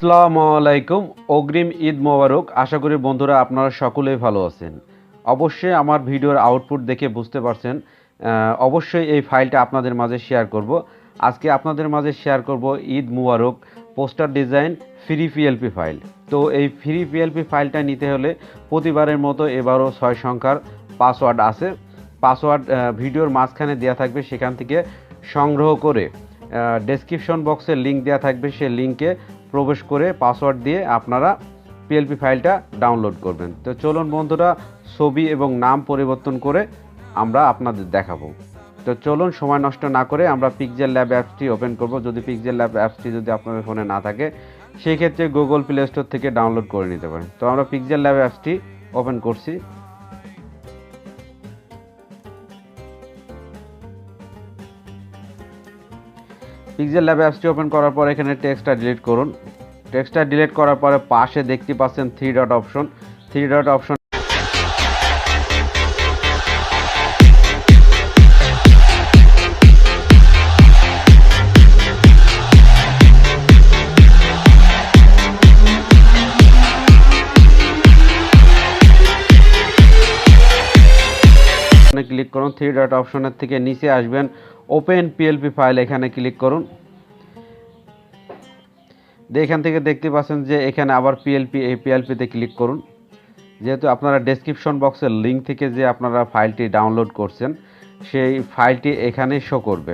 আসসালামু আলাইকুম। অগ্রিম ঈদ মোবারক। আশা করি বন্ধুরা আপনারা সকলেই ভালো আছেন। অবশ্যই আমার ভিডিওর আউটপুট দেখে বুঝতে পারছেন। অবশ্যই এই ফাইলটা আপনাদের মাঝে শেয়ার করব। আজকে আপনাদের মাঝে শেয়ার করব Eid Mubarak poster design free PLP file. তো এই ফ্রি পিএলপি ফাইলটা নিতে হলে প্রতিবারের মতো এবারও 6 সংখ্যার পাসওয়ার্ড আছে। পাসওয়ার্ড ভিডিওর মাঝখানে দেওয়া থাকবে, সেখান থেকে সংগ্রহ করে ডেসক্রিপশন বক্সে লিঙ্ক দেওয়া থাকবে, সেই লিঙ্কে প্রবেশ করে পাসওয়ার্ড দিয়ে আপনারা পিএলপি ফাইলটা ডাউনলোড করবেন। তো চলুন বন্ধুরা, ছবি এবং নাম পরিবর্তন করে আমরা আপনাদের দেখাবো। তো চলুন সময় নষ্ট না করে আমরা পিক্সেল ল্যাব অ্যাপসটি ওপেন করব। যদি পিক্সেল ল্যাব অ্যাপসটি যদি আপনাদের ফোনে না থাকে, সেই ক্ষেত্রে গুগল প্লে স্টোর থেকে ডাউনলোড করে নিতে পারেন। তো আমরা পিক্সেল ল্যাব অ্যাপসটি ওপেন করছি। পিক্সেল ল্যাব অ্যাপসটি ওপেন করার পর এখানে টেক্সটটা ডিলিট করুন। টেক্সটটা ডিলিট করার পরে পাশে দেখতে পাচ্ছেন থ্রি ডট অপশন ক্লিক করুন। থ্রি ডট অপশনের থেকে নিচে আসবেন ওপেন পিএলপি ফাইল, এখানে ক্লিক করুন। এখান থেকে দেখতে পাচ্ছেন যে এখানে আবার পিএলপিতে ক্লিক করুন। যেহেতু আপনারা ডেসক্রিপশন বক্সের লিঙ্ক থেকে যে আপনারা ফাইলটি ডাউনলোড করছেন, সেই ফাইলটি এখানেই শো করবে।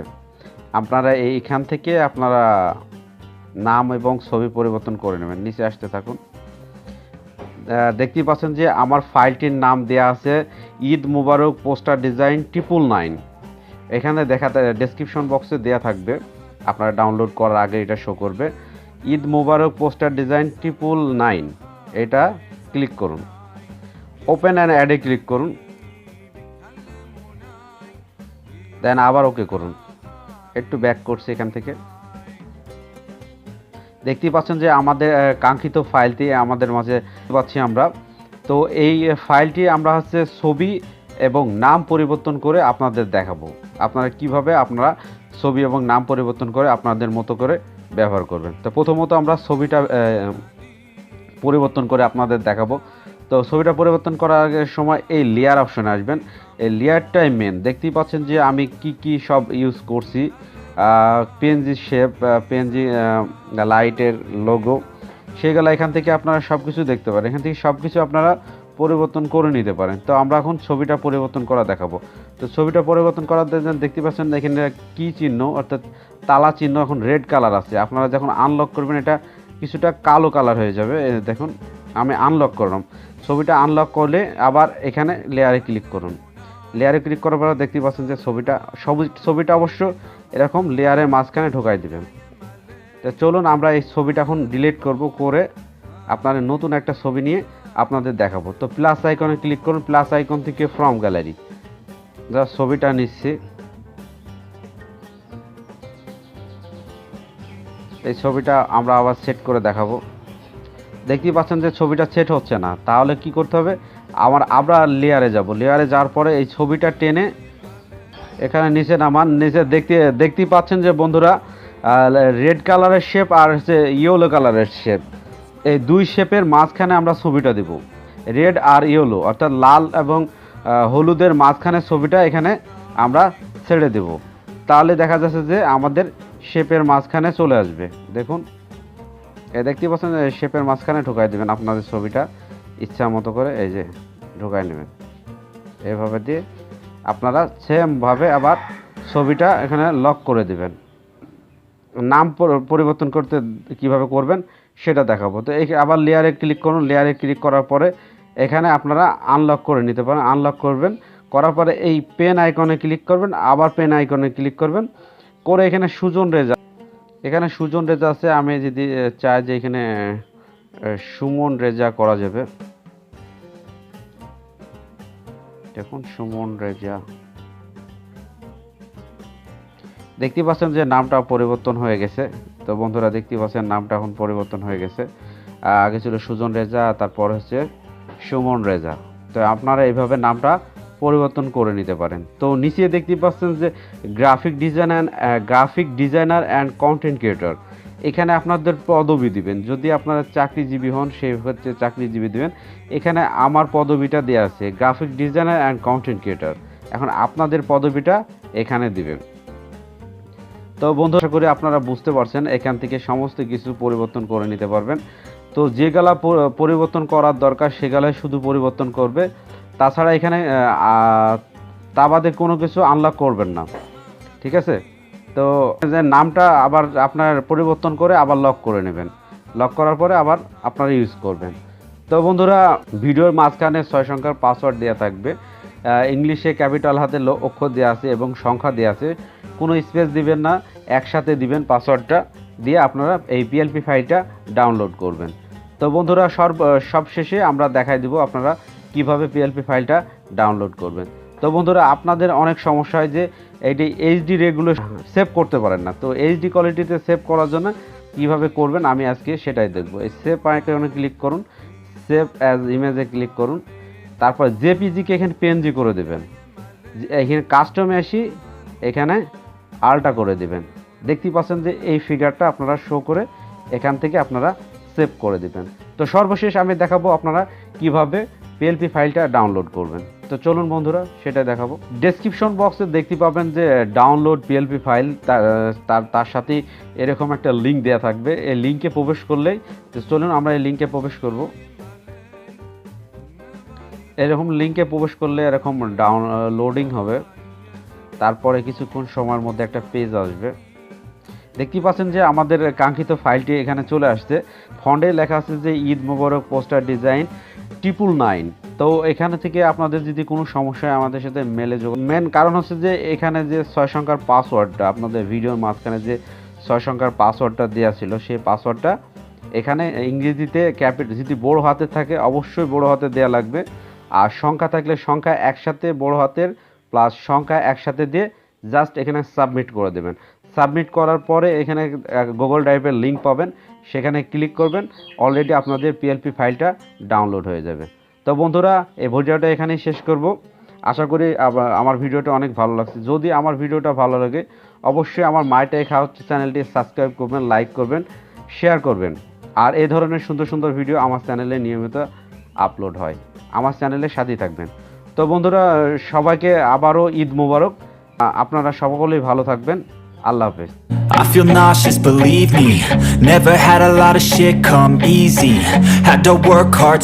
আপনারা এইখান থেকে আপনারা নাম এবং ছবি পরিবর্তন করে নেবেন। নিচে আসতে থাকুন। দেখতে পাচ্ছেন যে আমার ফাইলটির নাম দেয়া আছে ঈদ মুবারক পোস্টার ডিজাইন 999। এখানে ডেসক্রিপশন বক্সে দেয়া থাকবে, আপনারা ডাউনলোড করার আগে এটা শো করবে। ঈদ মুবারক পোস্টার ডিজাইন 999, এটা ক্লিক করুন। ওপেন অ্যান্ড অ্যাডে ক্লিক করুন, দেন আবার ওকে করুন। একটু ব্যাক করছি এখান থেকে। দেখতেই পাচ্ছেন যে আমাদের কাঙ্ক্ষিত ফাইলটি আমাদের মাঝে পাচ্ছি আমরা। তো এই ফাইলটি আমরা ছবি এবং নাম পরিবর্তন করে আপনাদের দেখাবো। আপনারা কিভাবে আপনারা ছবি এবং নাম পরিবর্তন করে আপনাদের মতো করে ব্যবহার করবেন। তো প্রথমত আমরা ছবিটা পরিবর্তন করে আপনাদের দেখাবো। তো ছবিটা পরিবর্তন করার সময় এই লেয়ার অপশনে আসবেন। এই লেয়ারটাই মেন। দেখতেই পাচ্ছেন যে আমি কি সব ইউজ করছি। পিএনজি শেপ, পিএনজি লাইটের লোগো, সেগুলো এখান থেকে আপনারা সব কিছু দেখতে পারেন। এখান থেকে সব কিছু আপনারা পরিবর্তন করে নিতে পারেন। তো আমরা এখন ছবিটা পরিবর্তন করা দেখাবো। তো ছবিটা পরিবর্তন করার দেখতে পাচ্ছেন এখানে কি চিহ্ন, অর্থাৎ তালা চিহ্ন এখন রেড কালার আছে। আপনারা যখন আনলক করবেন এটা কিছুটা কালো কালার হয়ে যাবে। দেখুন আমি আনলক করলাম। ছবিটা আনলক করলে আবার এখানে লেয়ারে ক্লিক করুন। লেয়ারে ক্লিক করার পর দেখতে পাচ্ছেন যে ছবিটা অবশ্য এরকম লেয়ারের মাঝখানে ঢোকাই দেবেন। তো চলুন আমরা এই ছবিটা এখন ডিলিট করে আপনাদের নতুন একটা ছবি নিয়ে আপনাদের দেখাবো। তো প্লাস আইকনে ক্লিক করুন। প্লাস আইকন থেকে ফ্রম গ্যালারি যা ছবিটা নিচ্ছি, এই ছবিটা আমরা আবার সেট করে দেখাবো। দেখতেই পাচ্ছেন যে ছবিটা সেট হচ্ছে না, তাহলে কি করতে হবে, আমরা লেয়ারে যাব। লেয়ারে যাওয়ার পরে এই ছবিটা টেনে এখানে নিচে নামান। নিচে দেখতেই পাচ্ছেন যে বন্ধুরা রেড কালারের শেপ আর ইয়েলো কালারের শেপ, এই দুই শেপের মাঝখানে আমরা ছবিটা দেব। রেড আর ইয়েলো অর্থাৎ লাল এবং হলুদের মাঝখানে ছবিটা এখানে আমরা ছেড়ে দেব। তাহলে দেখা যাচ্ছে যে আমাদের শেপের মাঝখানে চলে আসবে। দেখুন দেখতে পাচ্ছেন শেপের মাঝখানে ঢোকাই দেবেন আপনাদের ছবিটা ইচ্ছা মতো করে, এই যে ঢোকাই নেবেন। এভাবে দিয়ে আপনারা সেমভাবে আবার ছবিটা এখানে লক করে দেবেন। নাম পরিবর্তন করতে কিভাবে করবেন সেটা দেখাবো। তো এই আবার লেয়ারে ক্লিক করুন। লেয়ারে ক্লিক করার পরে এখানে আপনারা আনলক করে নিতে পারেন। আনলক করবেন, করার পরে এই পেন আইকনে ক্লিক করবেন, আবার পেন আইকনে ক্লিক করবেন করে এখানে সুজন রেজা আছে। আমি যদি চাই যে এখানে সুমন রেজা করা যাবে, দেখুন সুমন রেজা। দেখতে পাচ্ছেন যে নামটা পরিবর্তন হয়ে গেছে। তো বন্ধুরা দেখতে পাচ্ছেন নামটা এখন পরিবর্তন হয়ে গেছে। আগে ছিল সুজন রেজা, তারপর সুমন রেজা। তো আপনারা এইভাবে নামটা পরিবর্তন করে নিতে পারেন। তো নিচে দেখতে পাচ্ছেন যে graphic designer and content creator, এখানে আপনাদের পদবি দিবেন, যদি আপনারা চাকরিজীবী হন সেই হচ্ছে চাকরিজীবী দিবেন। এখানে আমার পদবিটা দেওয়া আছে graphic designer and content creator. এখন আপনাদের পদবিটা এখানে দিবেন। তো বন্ধু, আশা করি আপনারা বুঝতে পারছেন, এখান থেকে সমস্ত কিছু পরিবর্তন করে নিতে পারবেন। তো যেগুলা পরিবর্তন করার দরকার সেগুলাই শুধু পরিবর্তন করবে, তাছাড়া এখানে তা বাদে কোনো কিছু আনলক করবেন না, ঠিক আছে? তো যে নামটা আবার আপনার পরিবর্তন করে আবার লক করে নেবেন, লক করার পরে আবার আপনারা ইউজ করবেন। তো বন্ধুরা, ভিডিওর মাঝখানে 6 সংখ্যার পাসওয়ার্ড দেওয়া থাকবে, ইংলিশে ক্যাপিটাল হাতে অক্ষর দেওয়া আছে এবং সংখ্যা দেওয়া আছে, কোনো স্পেস দিবেন না, একসাথে দিবেন পাসওয়ার্ডটা দিয়ে আপনারা এই পিএলপি ফাইলটা ডাউনলোড করবেন। তো বন্ধুরা, সব শেষে আমরা দেখাই দিব আপনারা কিভাবে পিএলপি ফাইলটা ডাউনলোড করবেন। তো বন্ধুরা, আপনাদের অনেক সমস্যা হয় যে এইটি এইচডি রেগুলেশন সেভ করতে পারেন না। তো এইচডি কোয়ালিটিতে সেভ করার জন্য কিভাবে করবেন আমি আজকে সেটাই দেখব। এই সেভ আইকনে ক্লিক করুন, সেভ অ্যাজ ইমেজে ক্লিক করুন, তারপর জেপিজিকে এখানে পিএনজি করে দেবেন। এখানে কাস্টমে আসি, এখানে আলটা করে দেবেন। দেখতে পাচ্ছেন যে এই ফিগারটা আপনারা শো করে এখান থেকে আপনারা সেভ করে দেবেন। তো সর্বশেষ আমি দেখাবো আপনারা কিভাবে পিএলপি ফাইলটা ডাউনলোড করবেন। তো চলুন বন্ধুরা, সেটা দেখাবো। ডেসক্রিপশন বক্সে দেখতে পাবেন যে ডাউনলোড পিএলপি ফাইল, তার সাথে এরকম একটা লিঙ্ক দেওয়া থাকবে। এই লিঙ্কে প্রবেশ করলেই, তো চলুন আমরা এই লিঙ্কে প্রবেশ করব। এরকম লিঙ্কে প্রবেশ করলে এরকম লোডিং হবে, তারপরে কিছুক্ষণ সময়ের মধ্যে একটা পেজ আসবে। দেখতে পাচ্ছেন যে আমাদের কাঙ্ক্ষিত ফাইলটি এখানে চলে আসছে। ফন্টে লেখা আছে যে ঈদ মোবারক পোস্টার ডিজাইন 999। তো এখানে থেকে আপনাদের যদি কোনো সমস্যা হয় আমাদের সাথে মেলে যোগাযোগ। মেন কারণ হচ্ছে যে এখানে যে 6 সংখ্যার পাসওয়ার্ডটা, আপনাদের ভিডিওর মাঝখানে যে 6 সংখ্যার পাসওয়ার্ডটা দেওয়া ছিল, সেই পাসওয়ার্ডটা এখানে ইংরেজিতে ক্যাপিটাল, যদি বড় হাতে থাকে অবশ্যই বড় হাতে দেওয়া লাগবে, আর সংখ্যা থাকলে সংখ্যা একসাথে বড় হাতের প্লাস সংখ্যা একসাথে দিয়ে জাস্ট এখানে সাবমিট করে দেবেন। সাবমিট করার পরে এখানে গুগল ড্রাইভের লিঙ্ক পাবেন, সেখানে ক্লিক করবেন, অলরেডি আপনাদের পিএলপি ফাইলটা ডাউনলোড হয়ে যাবে। তো বন্ধুরা, এই ভিডিওটা এখানেই শেষ করব। আশা করি আমার ভিডিওটা অনেক ভালো লাগছে। যদি আমার ভিডিওটা ভালো লাগে অবশ্যই আমার মাইটাই খাওয়া চ্যানেলটি সাবস্ক্রাইব করবেন, লাইক করবেন, শেয়ার করবেন। আর এই ধরনের সুন্দর সুন্দর ভিডিও আমার চ্যানেলে নিয়মিত আপলোড হয়, আমার চ্যানেলের সাথেই থাকবেন। তো বন্ধুরা, সবাইকে আবারও ঈদ মুবারক। আপনারা সকলেই ভালো থাকবেন। আল্লাহ হাফেজ। I feel nauseous, believe me. Never had a lot of shit come easy. Had to work hard